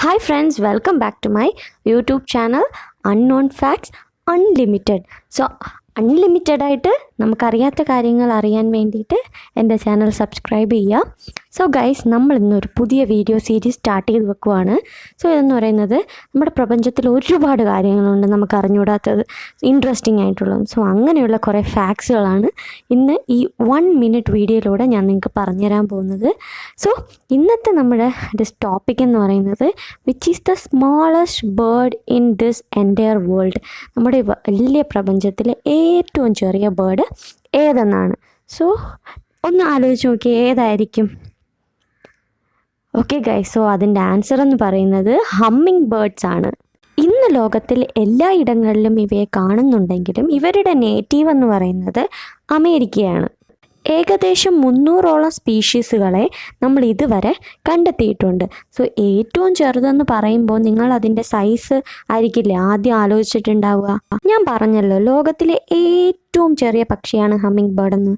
Hi friends, welcome back to my YouTube channel Unknown Facts Unlimited. So unlimited ആയിട്ട് നമുക്കറിയാത്ത കാര്യങ്ങൾ അറിയാൻ വേണ്ടിയിട്ട് എൻ്റെ ചാനൽ സബ്സ്ക്രൈബ് ചെയ്യുക. സോ ഗൈസ്, നമ്മൾ ഇന്നൊരു പുതിയ വീഡിയോ സീരീസ് സ്റ്റാർട്ട് ചെയ്ത് വെക്കുവാണ്. സോ ഇതെന്ന് പറയുന്നത് നമ്മുടെ പ്രപഞ്ചത്തിൽ ഒരുപാട് കാര്യങ്ങളുണ്ട് നമുക്ക് അറിഞ്ഞുകൂടാത്തത്, ഇൻട്രസ്റ്റിംഗ് ആയിട്ടുള്ളത്. സോ അങ്ങനെയുള്ള കുറേ ഫാക്ട്സുകളാണ് ഇന്ന് ഈ 1 മിനിറ്റ് വീഡിയോയിലൂടെ ഞാൻ നിങ്ങൾക്ക് പറഞ്ഞുതരാൻ പോകുന്നത്. സോ ഇന്നത്തെ നമ്മുടെ ടോപ്പിക് എന്ന് പറയുന്നത് which is the smallest bird in this entire world. നമ്മുടെ വലിയ പ്രപഞ്ചത്തിലെ ഏറ്റവും ചെറിയ ബേർഡ് ഏതെന്നാണ്. സോ ഒന്ന് ആലോചിച്ച് നോക്കി, ഏതായിരിക്കും? ഓക്കെ ഗൈസ്, സോ അതിൻ്റെ ആൻസർ എന്ന് പറയുന്നത് ഹമ്മിങ് ബേർഡ്സ് ആണ്. ഇന്ന് ലോകത്തിൽ എല്ലായിടങ്ങളിലും ഇവയെ കാണുന്നുണ്ടെങ്കിലും ഇവരുടെ നേറ്റീവ് എന്ന് പറയുന്നത് അമേരിക്കയാണ്. ഏകദേശം 300ഓളം സ്പീഷീസുകളെ നമ്മൾ ഇതുവരെ കണ്ടെത്തിയിട്ടുണ്ട്. സോ ഏറ്റവും ചെറുതെന്ന് പറയുമ്പോൾ നിങ്ങൾ അതിൻ്റെ സൈസ് ആയിരിക്കില്ലേ ആദ്യം ആലോചിച്ചിട്ടുണ്ടാവുക. ഞാൻ പറഞ്ഞല്ലോ, ലോകത്തിലെ ഏറ്റവും ചെറിയ പക്ഷിയാണ് ഹമ്മിങ് ബേർഡ് എന്ന്.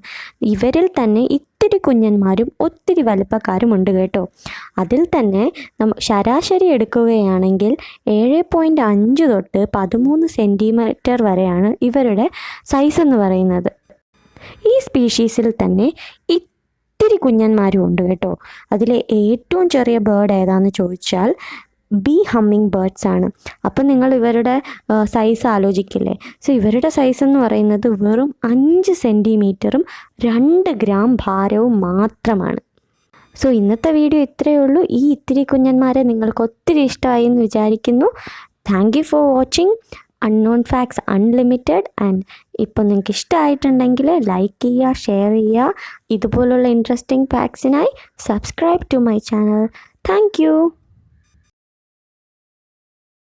ഇവരിൽ തന്നെ ഇത്തിരി കുഞ്ഞന്മാരും ഒത്തിരി വലുപ്പക്കാരും ഉണ്ട് കേട്ടോ. അതിൽ തന്നെ ശരാശരി എടുക്കുകയാണെങ്കിൽ 7.5 തൊട്ട് 13 സെൻറ്റിമീറ്റർ വരെയാണ് ഇവരുടെ സൈസ് എന്ന് പറയുന്നത്. ഈ സ്പീഷീസിൽ തന്നെ ഇത്തിരി കുഞ്ഞന്മാരും ഉണ്ട് കേട്ടോ. അതിലെ ഏറ്റവും ചെറിയ ബേർഡ് ഏതാണെന്ന് ചോദിച്ചാൽ ബി ഹമ്മിങ് ബേർഡ്സ് ആണ്. അപ്പം നിങ്ങൾ ഇവരുടെ സൈസ് ആലോചിക്കില്ലേ. സോ ഇവരുടെ സൈസ് എന്ന് പറയുന്നത് വെറും 5 സെൻറ്റിമീറ്ററും 2 ഗ്രാം ഭാരവും മാത്രമാണ്. സോ ഇന്നത്തെ വീഡിയോ ഇത്രയേ ഉള്ളൂ. ഈ ഇത്തിരി കുഞ്ഞന്മാരെ നിങ്ങൾക്ക് ഒത്തിരി ഇഷ്ടമായി എന്ന് വിചാരിക്കുന്നു. Thank you for watching unknown facts unlimited. And ഇപ്പോൾ നിങ്ങൾക്ക് ഇഷ്ടമായിട്ടുണ്ടെങ്കിൽ ലൈക്ക് ചെയ്യുക, ഷെയർ ചെയ്യുക. ഇതുപോലുള്ള ഇൻട്രസ്റ്റിംഗ് ഫാക്ട്സിനായി subscribe to my channel. Thank U.